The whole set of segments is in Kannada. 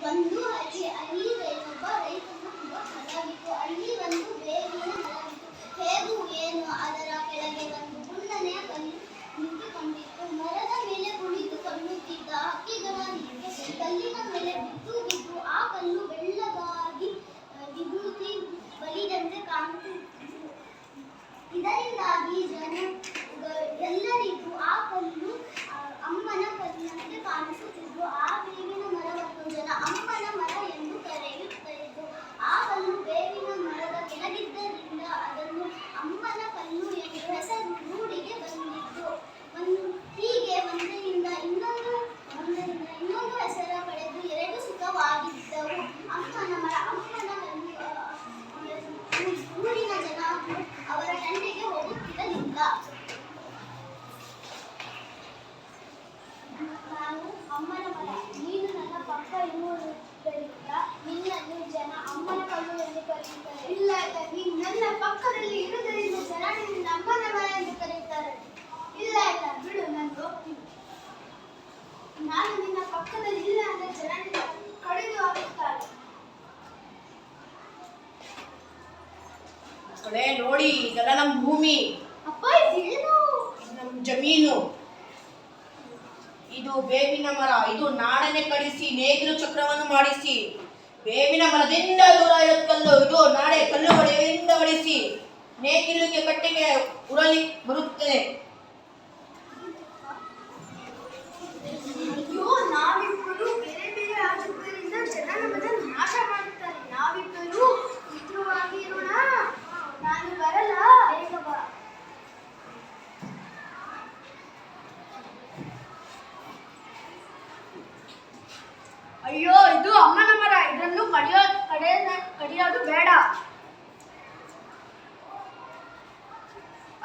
ಒಂದು ಹಳ್ಳಿಯಲ್ಲೊಬ್ಬ ರೈತನ ಹೊಲವಿತ್ತು. ಅಲ್ಲಿ ಒಂದು ಬೇವಿನ ಮರವಿತ್ತು. ಹೇಗೂ ಏನು ಅದರ ಕೆಳಗೆ ಒಂದು ಗುಂಡನೆಯ ಕಲ್ಲು ನಿಂತುಕೊಂಡಿತ್ತು. ಮರದ ಮೇಲೆ ಕುಳಿತುಕೊಳ್ಳುತ್ತಿದ್ದ ಹಕ್ಕಿಗಳಿಗೆ ಕಲ್ಲಿನ ಮೇಲೆ ಬಿದ್ದು ಬಿದ್ದು ಆ ಕಲ್ಲು ಬೆಳ್ಳಗಾಗಿ ವಿಭೂತಿ ಬಲಿದಂತೆ ಕಾಣುತ್ತಿತ್ತು. ಇದರಿಂದಾಗಿ ಎಲ್ಲರಿಗೂ ಆ ಕಲ್ಲು ಅಮ್ಮನ ಕಲ್ಲಿನಂತೆ ಕಾಣಿಸುತ್ತಿದ್ದು ಆ ಬೇವಿನ ಮರವನ್ನು ಜನ ಅಮ್ಮನ ಮರ ಎಂದು ಕರೆಯುತ್ತಿದ್ದು ಆ ಕಲ್ಲು ಬೇವಿನ ಮರದ ಕೆಳಗಿದ್ದರಿಂದ ಅದನ್ನು ಅಮ್ಮನ ಕಲ್ಲು ಎಂದು ಹೆಸರು ರೂಢಿಗೆ ಬಂದಿತ್ತು. ಹೀಗೆ ಒಂದರಿಂದ ಇನ್ನೊಂದು ಹೆಸರ ಪಡೆದು ಎರಡು ಸುಖವಾಗಿದ್ದವು. ಅಮ್ಮನ ಮರ ಅಮ್ಮನ ಕಲ್ಲು. ಊರಿನ ಜನ ಅವರ ತಂಟೆಗೆ ಹೋಗುತ್ತಿರಲಿಲ್ಲ. ನಾನು ಅಮ್ಮನ ಮರ, ನೀನು ನನ್ನ ಪಕ್ಕ ಇರುವುದರಿಂದ ನಿನ್ನನ್ನು ಜನ ಅಮ್ಮನ ಕಲ್ಲು ಎಂದು ಕರೆಯುತ್ತಾರೆ. ಇಲ್ಲ, ನೀನು ನನ್ನ ಪಕ್ಕದಲ್ಲಿ ಇರುವುದರಿಂದ ಜನ ನಿನ್ನ ಅಮ್ಮನ ಮರ ಎಂದು ಕರೆಯುತ್ತಾರೆ. ಇಲ್ಲ ಇಲ್ಲ, ಬಿಡು, ನಾನು ಹೋಗ್ತೀನಿ. ನಾನು ನಿನ್ನ ಪಕ್ಕದಲ್ಲಿ ಇಲ್ಲ ಅಂದರೆ ಜನ ನಿನ್ನ ಕಡಿದು ಹಾಕುತ್ತಾರೆ. ನೋಡಿ, ಇದೆಲ್ಲ ನಮ್ಮ ಭೂಮಿ. ಅಪ್ಪ, ಇದೇನು? ನಮ್ಮ ಜಮೀನು. ಇದು ಬೇವಿನ ಮರ. ಇದು ನಾಡನೆ ಕಡಿಸಿ ನೇಗಿಲು ಚಕ್ರವನ್ನು ಮಾಡಿಸಿ ಬೇವಿನ ಮರದಿಂದ ದೂರ ಇರೋದು ಕಲ್ಲು. ಇದು ನಾಡೆ ಕಲ್ಲು ಹೊಡೆಯಿಂದ ಹೊಡಿಸಿ ನೇಗಿಲಿಗೆ ಕಟ್ಟಿಗೆ ಉರಲಿ ಬರುತ್ತದೆ. ಅಯ್ಯೋ, ನಾವಿಬ್ಬರು ಬೇರೆ ಬೇರೆ ಆಗಿದ್ದರಿಂದ ಜನ ನಮ್ಮನ್ನು ನಾಶ ಮಾಡುತ್ತಾರೆ. ನಾವಿಬ್ಬರು ಮಿತ್ರವಾಗಿ ಇರೋಣ. ನಾನು ಬರಲ್ಲ, ಬೇಗ ಬಾ. ಅಯ್ಯೋ, ಇದು ಅಮ್ಮನ ಮರ. ಇದನ್ನು ಕಡಿಯೋದು ಬೇಡ.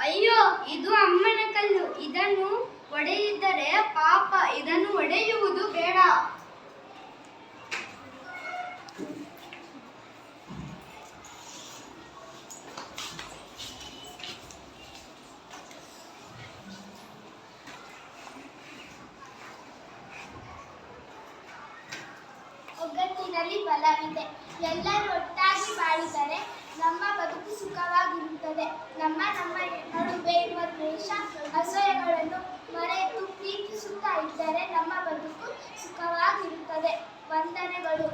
ಅಯ್ಯೋ, ಇದು ಅಮ್ಮನ ಕಲ್ಲು. ಇದನ್ನು ಒಡೆಯಿದ್ದರೆ ಪಾಪ. ಇದನ್ನು ಒಡೆಯುವುದು ಬೇಡ. ಒಗ್ಗಟ್ಟಿನಲ್ಲಿ ಬಲವಿದೆ. ಎಲ್ಲರೂ ಒಟ್ಟಾಗಿ ಬಾಳಿದರೆ ನಮ್ಮ ಬದುಕು ಸುಖವಾಗಿರುತ್ತದೆ. ನಮ್ಮ ನಡುವೆ ಇರುವ ದ್ವೇಷ ಅಸೂಯೆಗಳನ್ನು ಮರೆತು ಪ್ರೀತಿಸುತ್ತಾ ಇದ್ದರೆ ನಮ್ಮ ಬದುಕು ಸುಖವಾಗಿರುತ್ತದೆ. ವಂದನೆಗಳು.